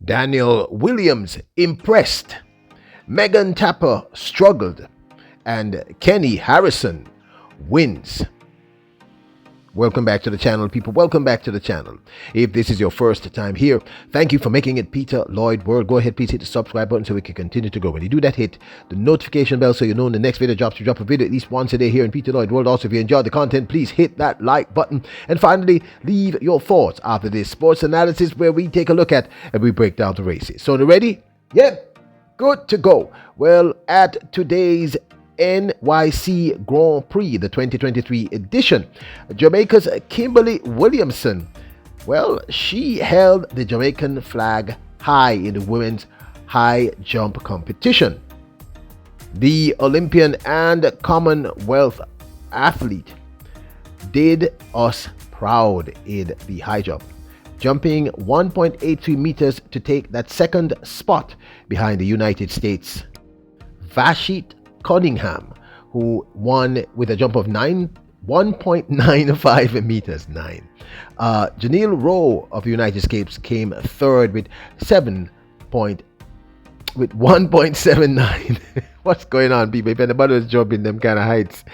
Danielle Williams impressed. Megan Tapper struggled. And Kenny Harrison wins. Welcome back to the channel, people. Welcome back to the channel. If this is your first time here, thank you for making it Peter Lloyd World. Go ahead, please hit the subscribe button so we can continue to grow. When you do that, hit the notification bell so you know when the next video drops. We drop a video at least once a day here in Peter Lloyd World. Also, if you enjoyed the content, please hit that like button. And finally, leave your thoughts after this sports analysis where we take a look at and we break down the races. So, ready? Yep. Good to go. Well, at today's NYC Grand Prix, the 2023 edition, Jamaica's Kimberly Williamson, well, she held the Jamaican flag high in the women's high jump competition. The Olympian and Commonwealth athlete did us proud in the high jump, jumping 1.83 meters to take that second spot behind the United States' Vashit Cunningham, who won with a jump of 1.95 meters. Janelle Rowe of the United States came third with 1.79. What's going on, people? If anybody was jumping them kind of heights.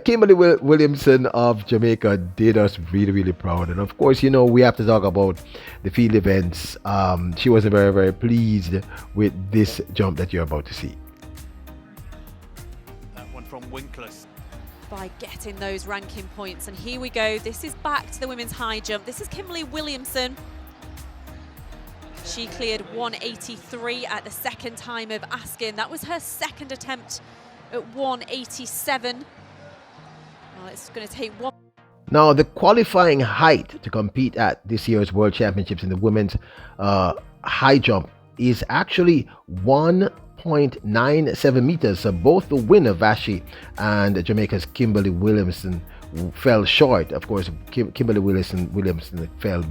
Kimberly Williamson of Jamaica did us really, really proud. And of course, you know, we have to talk about the field events. She wasn't very, very pleased with this jump that you're about to see. That one from Winkless. By getting those ranking points. And here we go. This is back to the women's high jump. This is Kimberly Williamson. She cleared 183 at the second time of asking. That was her second attempt at 187. Well, it's going to take one. Now, the qualifying height to compete at this year's World Championships in the women's high jump is actually 1.97 meters. So both the winner, Vashi, and Jamaica's Kimberly Williamson fell short. Of course, Kimberly Williamson fell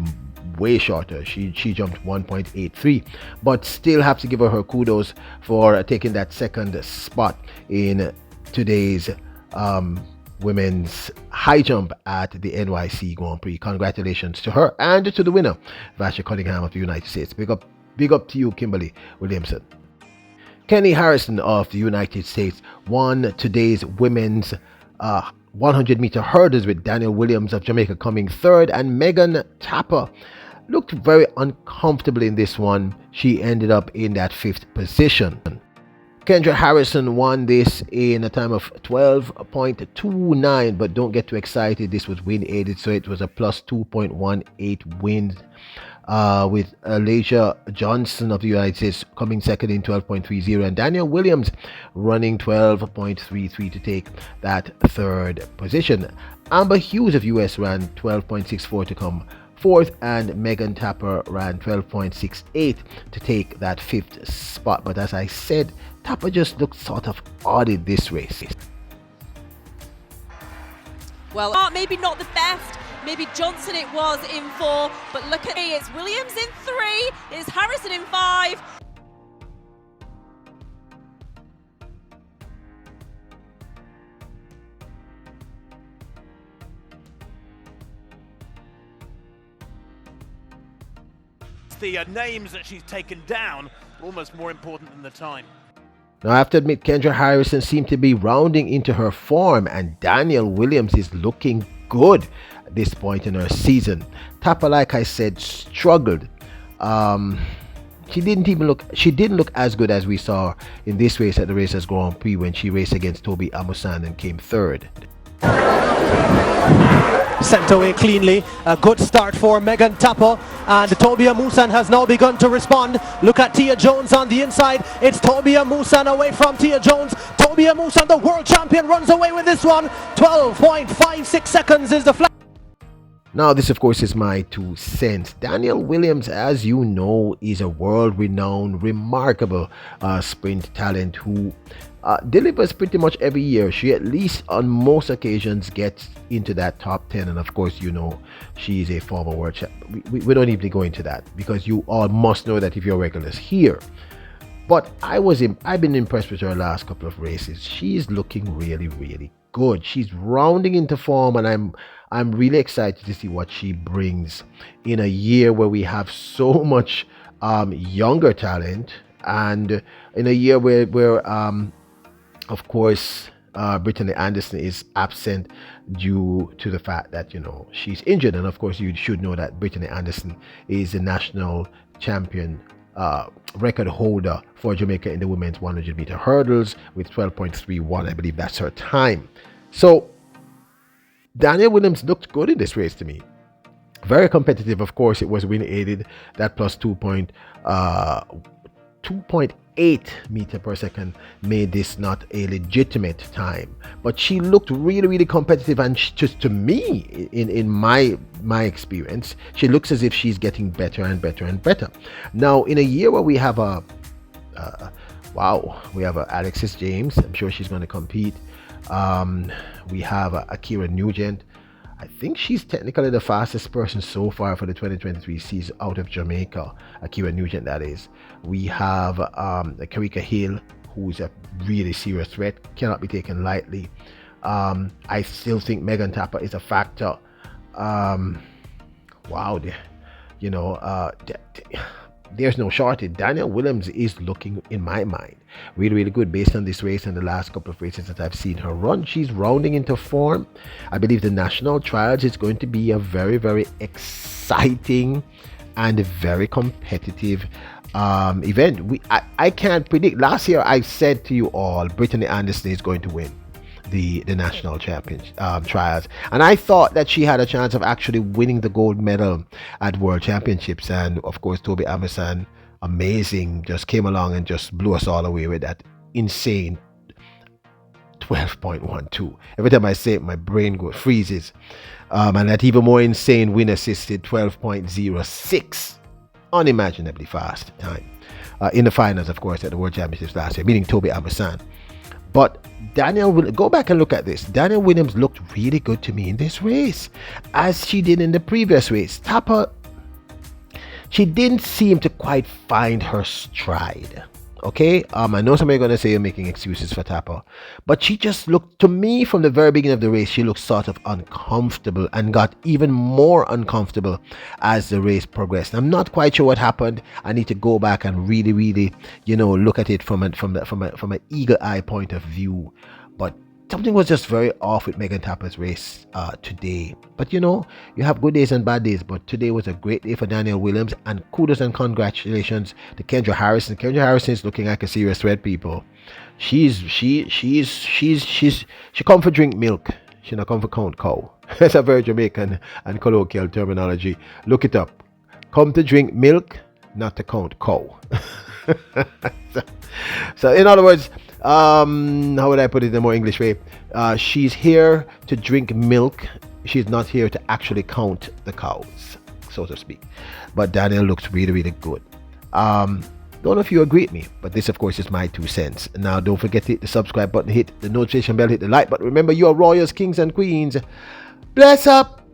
way shorter. She jumped 1.83, but still have to give her kudos for taking that second spot in today's women's high jump at the NYC Grand Prix. Congratulations to her and to the winner, Vasha Cunningham of the United States. Big up to you, Kimberly Williamson. Kenny Harrison of the United States won today's women's 100-meter hurdles, with Danielle Williams of Jamaica coming third, and Megan Tapper looked very uncomfortable in this one. She ended up in that 5th position. Kendra Harrison won this in a time of 12.29, but don't get too excited. This was wind aided, so it was a plus 2.18 wind, with Alicia Johnson of the United States coming second in 12.30, and Danielle Williams running 12.33 to take that third position. Amber Hughes of US ran 12.64 to come fourth, and Megan Tapper ran 12.68 to take that 5th spot. But as I said, Tapper just looked sort of odd in this race. Well, maybe not the best. Maybe Johnson it was in 4, but look at me. It's Williams in 3. It's Harrison in 5. The names that she's taken down almost more important than the time. Now, I have to admit, Kendra Harrison seemed to be rounding into her form, and Danielle Williams is looking good at this point in her season. Tapper, like I said, struggled. She didn't look as good as we saw in this race at the Racers Grand Prix when she raced against Toby Amusan and came third. Sent away cleanly. A good start for Megan Tapper, and Toby Amusan has now begun to respond. Look at Tia Jones on the inside. It's Toby Amusan away from Tia Jones. Toby Amusan, the world champion, runs away with this one. 12.56 seconds is the flag. Now, this, of course, is my 2 cents. Danielle Williams, as you know, is a world-renowned, remarkable sprint talent who delivers pretty much every year. She, at least on most occasions, gets into that top 10. And of course, you know, she is a former world champion. We don't even go into that because you all must know that if you're regulars here. But I've been impressed with her last couple of races. She's looking really, really good. She's rounding into form, and I'm really excited to see what she brings in a year where we have so much younger talent, and in a year where of course, Brittany Anderson is absent due to the fact that she's injured, and of course you should know that Brittany Anderson is the national champion record holder for Jamaica in the women's 100-meter hurdles with 12.31. I believe that's her time. So Danielle Williams looked good in this race to me. Very competitive. Of course, it was wind aided. That plus 2.8 meter per second made this not a legitimate time, but she looked really, really competitive, and just to me, in my experience, she looks as if she's getting better and better and better. Now, in a year where we have Alexis James, I'm sure she's going to compete. We have Akira Nugent. I think she's technically the fastest person so far for the 2023 season out of Jamaica, Akira Nugent, that is. We have Karika Hill, who's a really serious threat, cannot be taken lightly. I still think Megan Tapper is a factor. There's no shortage. Danielle Williams is looking, in my mind, really, really good based on this race and the last couple of races that I've seen her run. She's rounding into form. I believe the national trials is going to be a very, very exciting and very competitive event. I can't predict. Last year I said to you all, Brittany Anderson is going to win the national championship trials, and I thought that she had a chance of actually winning the gold medal at World Championships. And of course, Toby Amerson, amazing, just came along and just blew us all away with that insane 12.12. Every time I say it, my brain freezes. And that even more insane win assisted 12.06, unimaginably fast time in the finals, of course, at the World Championships last year, meaning Toby Amerson. But Danielle, go back and look at this. Danielle Williams looked really good to me in this race, as she did in the previous race. Tapper, she didn't seem to quite find her stride. Okay, I know somebody's going to say you're making excuses for Tapper, but she just looked, to me, from the very beginning of the race, she looked sort of uncomfortable, and got even more uncomfortable as the race progressed. I'm not quite sure what happened. I need to go back and really, really, look at it from an eagle eye point of view. But something was just very off with Megan Tapper's race today. But you have good days and bad days, but today was a great day for Danielle Williams, and kudos and congratulations to Kendra Harrison. Kendra Harrison is looking like a serious threat, people. She come for drink milk. She not come for count cow. That's a very Jamaican and colloquial terminology. Look it up. Come to drink milk, not to count cow. So in other words, how would I put it in a more English way? She's here to drink milk. She's not here to actually count the cows, so to speak. But Danielle looks really, really good. Don't know if you agree with me, but this, of course, is my 2 cents. Now, don't forget to hit the subscribe button, hit the notification bell, hit the like button. Remember, you are royals, kings, and queens. Bless up.